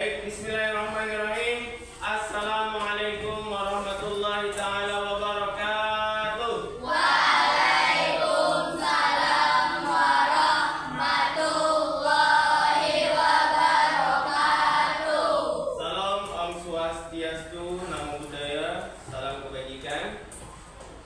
Bismillahirrahmanirrahim. Assalamualaikum warahmatullahi ta'ala wabarakatuh. Waalaikumsalam warahmatullahi wabarakatuh. Salam Om Swastiastu, Namo Buddhaya, salam kebajikan.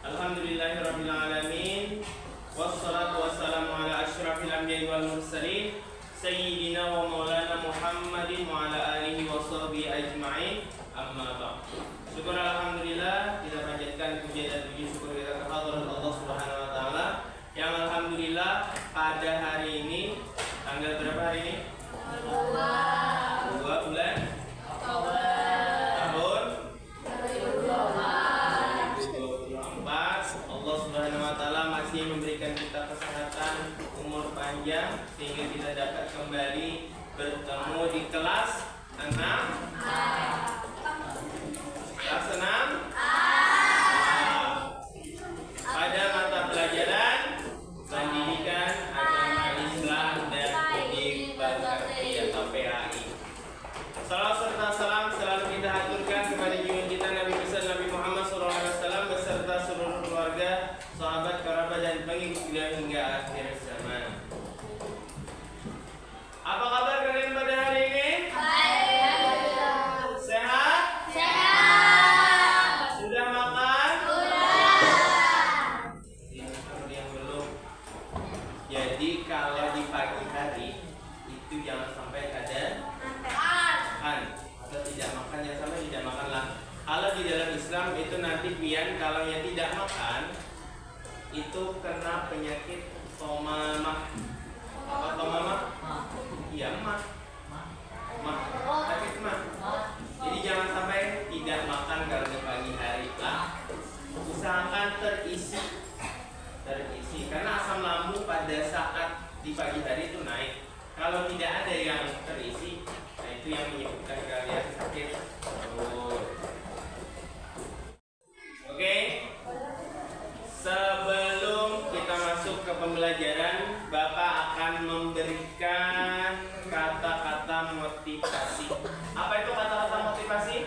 Alhamdulillahirabbil alamin. Wassalatu wassalamu ala asyrafil anbiya'i wal mursalin Sayyidina wa maulana Muhammadin wa ala alihi wa sahbihi ajma'in. Amma ba'd. Syukur alhamdulillah, kita panjatkan puji dan puji syukur kita kepada Allah Subhanahu wa taala yang alhamdulillah pada hari ini tanggal berapa hari ini? 2 bulan tahun 2024. Allah Subhanahu wa taala masih memberikan kita kesehatan, umur panjang sehingga kita dapat kembali bertemu di kelas 6. Kelas 6 pada mata pelajaran Pendidikan Agama Islam dan Budi Pekerti atau PAI. Salam serta salam selalu kita haturkan kepada junjungan kita Nabi besar Nabi Muhammad SAW beserta seluruh keluarga, sahabat, kerabat dan pengikut beliau hingga akhir zaman. Apa kabar kalian pada hari ini? Baik. Sehat? Sehat. Sudah makan? Sudah. Yang belum. Jadi kalau di pagi hari itu jangan sampai ada makan atau tidak makan, jangan sampai tidak makan lah. Kalau di dalam Islam itu nanti pian kalau yang tidak makan itu kena penyakit tomamah. Apa tomamah? Iya, mah. Sakit mah. Jadi jangan sampai tidak makan kalau di pagi hari lah. Usahakan terisi karena asam lambung pada saat di pagi hari itu naik. Kalau tidak ada yang terisi, nah itu yang menyebabkan kalian sakit perut. Oke. Sebelum kita masuk ke pembelajaran, Bapak akan memberikan kata-kata motivasi. Apa itu kata-kata motivasi?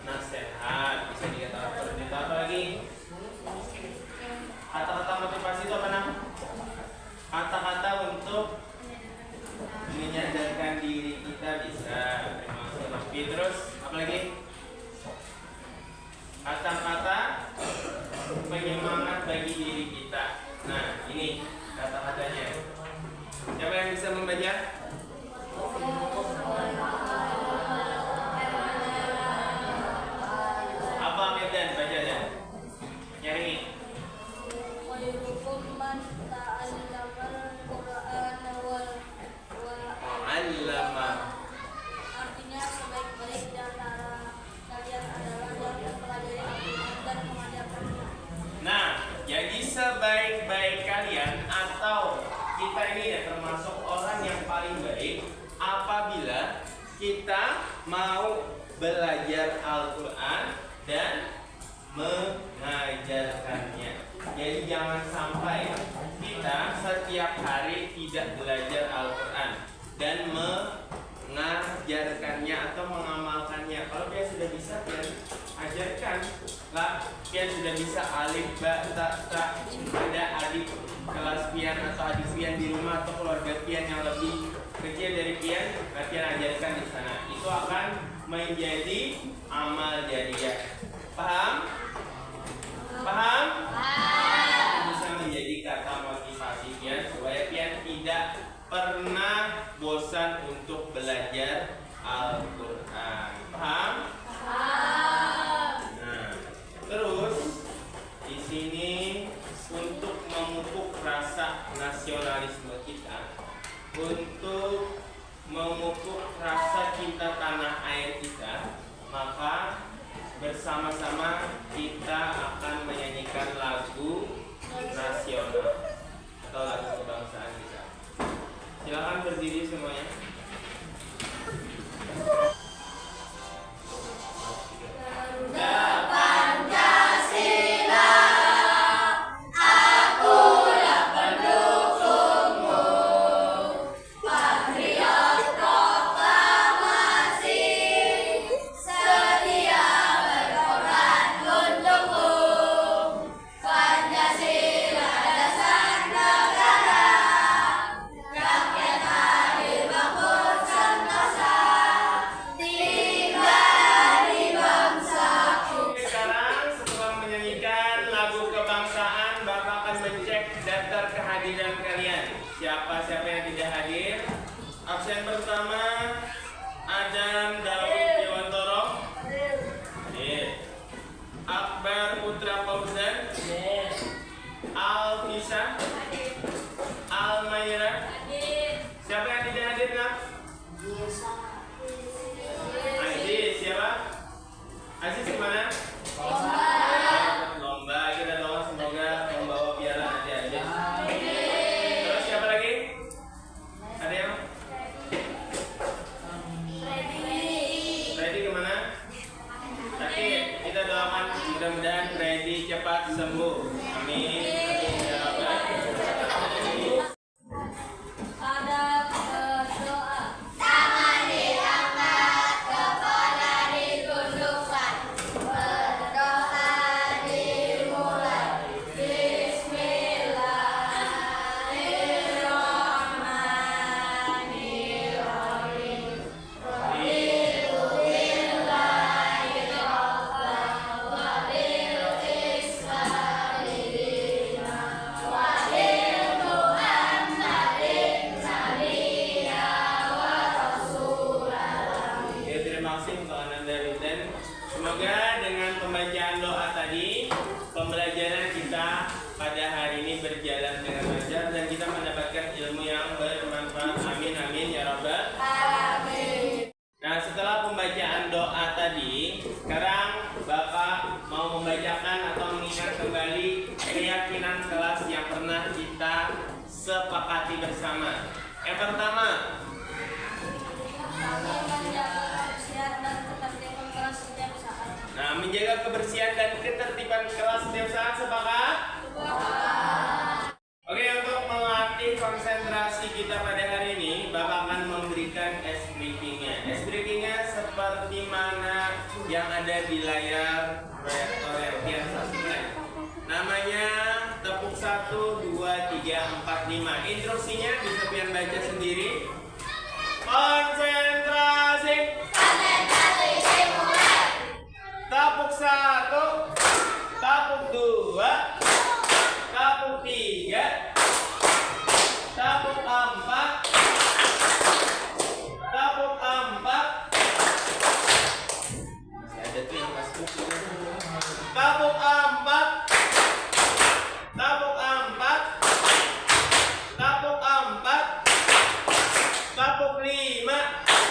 Nasihat. Bisa dikatakan apa lagi? Kata-kata motivasi itu apa namanya? Kata-kata untuk menyadarkan diri kita bisa. Terus apa lagi? Kata-kata penyemangat bagi diri kita. Nah, ini kata-katanya. Siapa yang bisa membaca? Apa Medan? Baca dan nyari. Allama. Artinya sebaik-baik di antara kalian adalah yang mempelajari Al-Quran dan mengajarkannya. Nah, jadi sebaik-baik kalian atau kita ini ya termasuk orang yang paling baik apabila kita mau belajar Al-Quran dan mengajarkannya. Jadi jangan sampai kita setiap hari tidak belajar Al-Quran dan mengajarkannya atau mengamalkannya. Kalau dia sudah bisa, dia ajarkan lah. Pian sudah bisa alif, ba, ta, ada adik kelas pian atau adik pian di rumah atau keluarga pian yang lebih kecil dari pian, pian ajarkan di sana. Itu akan menjadi amal jariah. Paham? Paham? Bisa menjadi kata motivasi pian supaya pian tidak pernah bosan untuk belajar Al-Quran. Paham? Terus di sini untuk memupuk rasa nasionalisme kita, untuk memupuk rasa cinta tanah air kita, maka bersama-sama kita akan menyanyikan lagu nasional atau lagu kebangsaan kita. Silakan berdiri semuanya. Pancasila, akulah pendukungmu, patriot proklamasi. sembuh. Amin. Amin ya Rabbal alamin. Ada doa. Tangan diangkat, kepala ditundukkan, berdoa dimulai. Bismillahirrahmanirrahim. Raditu billahi rabban wa bil islami dinan wa bil Muhammadin nabiyya wa rasulah. Ya, terima kasih untuk Ananda Rudan. Semoga dengan pembacaan doa tadi, pembelajaran kita pada hari ini berjalan dengan lancar dan kita mendapatkan ilmu yang bermanfaat. Amin amin ya Rabbal. Amin. Nah, setelah pembacaan doa tadi, sekarang Bapak mau membacakan atau mengingat kembali keyakinan kelas yang pernah kita sepakati bersama. Yang pertama, Kami menjaga kebersihan dan ketertiban kelas setiap saat. nah, menjaga kebersihan dan ketertiban kelas setiap saat, sepakat? Oke, untuk melatih konsentrasi kita pada hari ini, Bapak akan memberikan ice breaking-nya. Ice breaking-nya seperti mana yang ada di layar proyektor yang biasa sebelah. Namanya tepuk 1, 2, 3, 4, 5. Instruksinya bisa pian baca sendiri. Konsentrasi. Konsentrasi dimulai. Tepuk 1, tepuk 2, tepuk 3, tepuk 4, tepuk 4. Masih ada tuh yang pas tepuk 4, tepuk 4, tepuk 4, tepuk 5,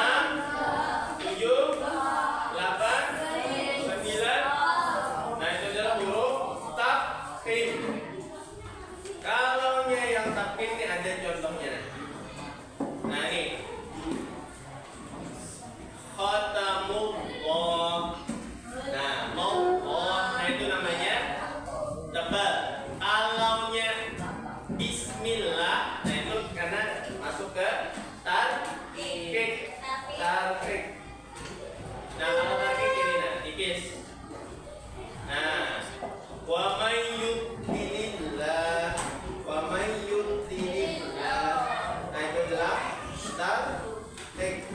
6, 7, 8, 9. Nah, itu adalah huruf tafkhim. Kalau yang tafkhim ini ada contohnya. Nah, ini khatamullah. Nah, nah itu namanya tebal. Kalaunya bismillah, nah itu karena masuk ke tarkik. Nah, kalau tarkik ini nah tipis. Nah, wa may yudlilillah, nah itu adalah tarkik.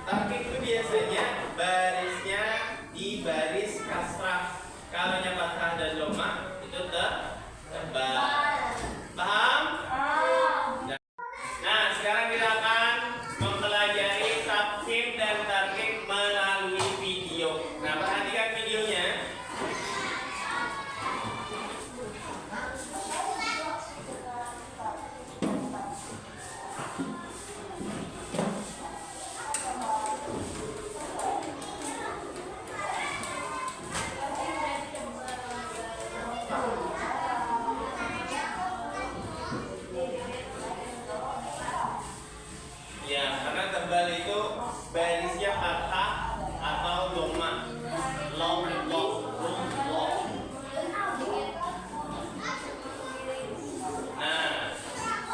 Tarkik itu biasanya barisnya di baris kasrah. Kalau nya fathah dan dhammah itu tebal. Paham? Nah, sekarang kita akan mempelajari tafkhim dan tarkik melalui video. Nah, perhatikan videonya. Ya, karena tebal itu barisnya fathah atau dhammah. Long. Nah,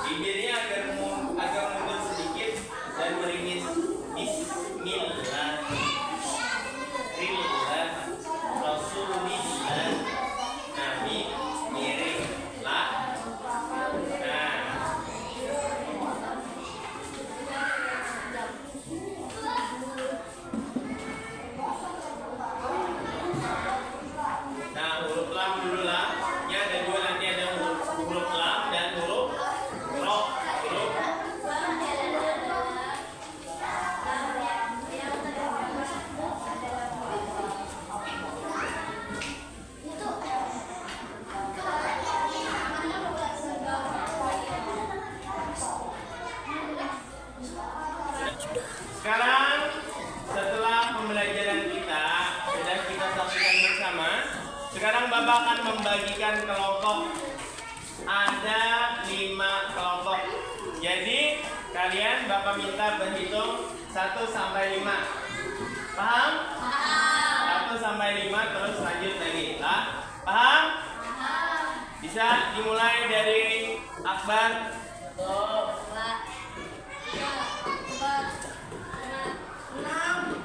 bibirnya agak mundur sedikit dan meringis. Bismillah, Rillah, Rasulillah. Nah, miring lah. Nah, huruf lam dulu lah. Ini ada dua, nanti ada huruf lam dan huruf ro. Sekarang setelah pembelajaran kita sudah kita saksikan bersama. Sekarang Bapak akan membagikan kelompok. Ada 5 kelompok. Jadi kalian Bapak minta berhitung 1 sampai 5. Paham? 1 sampai 5 terus lanjut lagi. Paham? Bisa dimulai dari Akbar. 1, 2, 3, 4, 5, 6,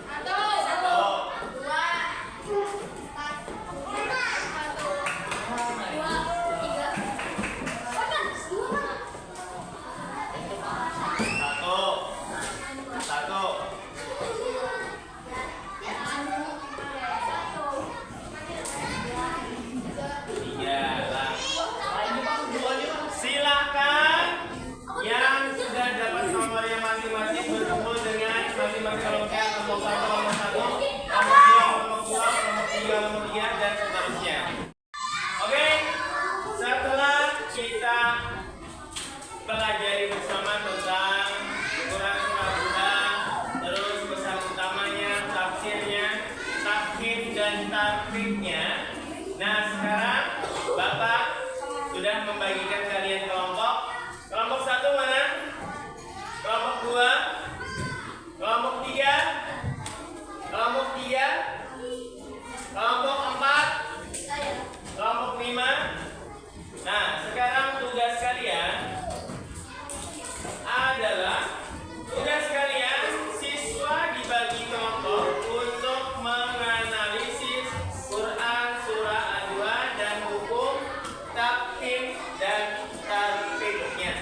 Silakan yang kelompok 1, kelompok 1, kelompok 2, kelompok 2, kelompok 3, kelompok 3, dan seterusnya. Oke, setelah kita pelajari bersama tentang Quran surah Buddha, terus pesan utamanya, tafsirnya, takhim dan tartibnya. Nah, sekarang Bapak sudah membagikan kalian kelompok. Kelompok 1 mana? Kelompok 2, kelompok 3, kelompok 3, kelompok 4, kelompok 5. Nah, sekarang tugas kalian adalah siswa dibagi kelompok untuk menganalisis Quran surah Al-2 dan hukum takhim dan tartibnya.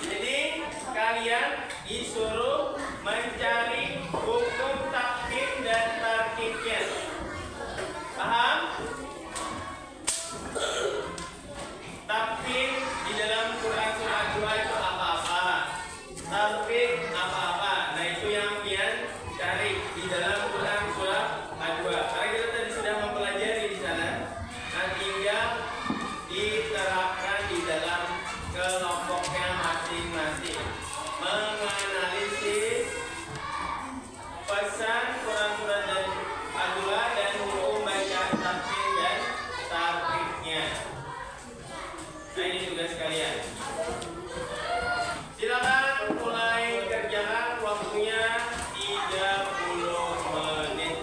Jadi kalian disuruh mencari hukum takhim dan tartibnya. Paham? Takhim di dalam Quran surah Al-2 itu apa-apa? Tartib apa-apa? Nah, itu yang kalian cari di dalam Quran surah Al-2. Karena kita tadi sudah mempelajari di sana. Nah, tinggal diterapkan di dalam kelompoknya masing-masing. Menganalisis pesan Quran surah Al-2 dan hukum bacaan takhim dan tartibnya. Nah, ini tugas kalian. Silakan mulai kerjakan, waktunya 30 menit.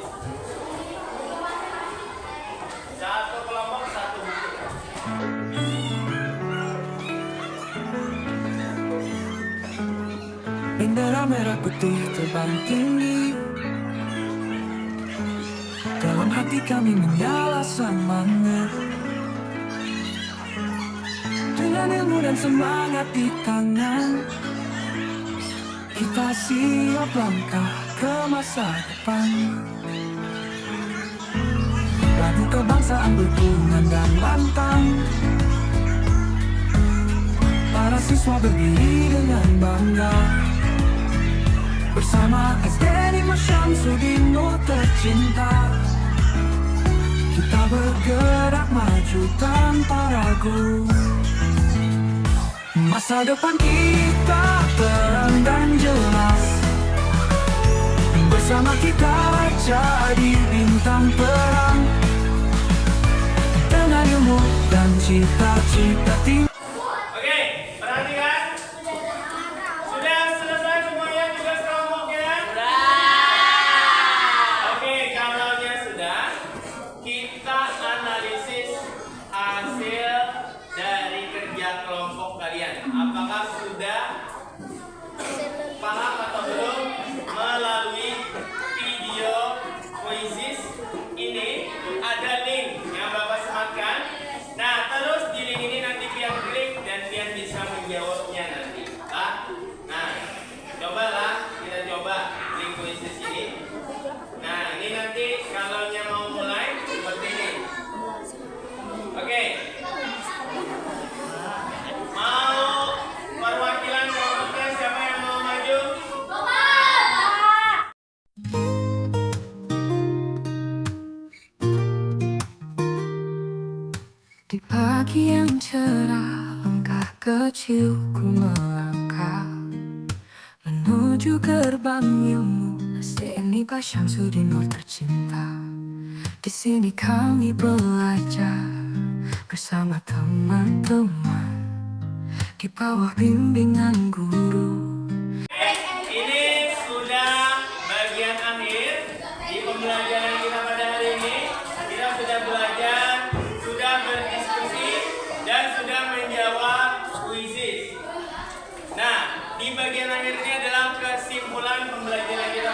Satu kelompok, satu buku. Bendera merah putih terbang tinggi, dalam hati kami menyala semangat. Dengan ilmu dan semangat di tangan, kita siap langkah ke masa depan. Lagu kebangsaan berbunga dan lantang, para siswa berdiri dengan bangga. Bersama SD Mas Syamsuddin tercinta, kita bergerak maju tanpa ragu. Masa depan kita terang dan jelas, bersama kita jadi bintang perang. Dengan ilmu dan cita-cita tinggi. Oke, perhatikan. Sudah selesai semuanya tugas kelompoknya? Oke, kalau sudah, kita analisis hasil dari kerja kelompok kalian. Apakah sudah paham atau belum melalui video quizzes ini? Ada link yang Bapak sematkan. Nah, terus di link ini nanti pian klik dan pian bisa menjawabnya nanti. Nah, cobalah kita coba link quizzes ini. Nah, ini nanti kalau mau mulai seperti ini. Oke. Mau perwakilan kelompoknya siapa yang mau maju? Di pagi yang cerah, langkah kecilku melangkah menuju gerbang ilmu SDN Pak Syamsuddin tercinta. Di sini kami belajar bersama teman-teman di bawah bimbingan guru. Ini sudah bagian akhir di pembelajaran kita pada hari ini. Kita sudah belajar, sudah berdiskusi, dan sudah menjawab kuisis. Nah, di bagian akhir ini adalah kesimpulan pembelajaran kita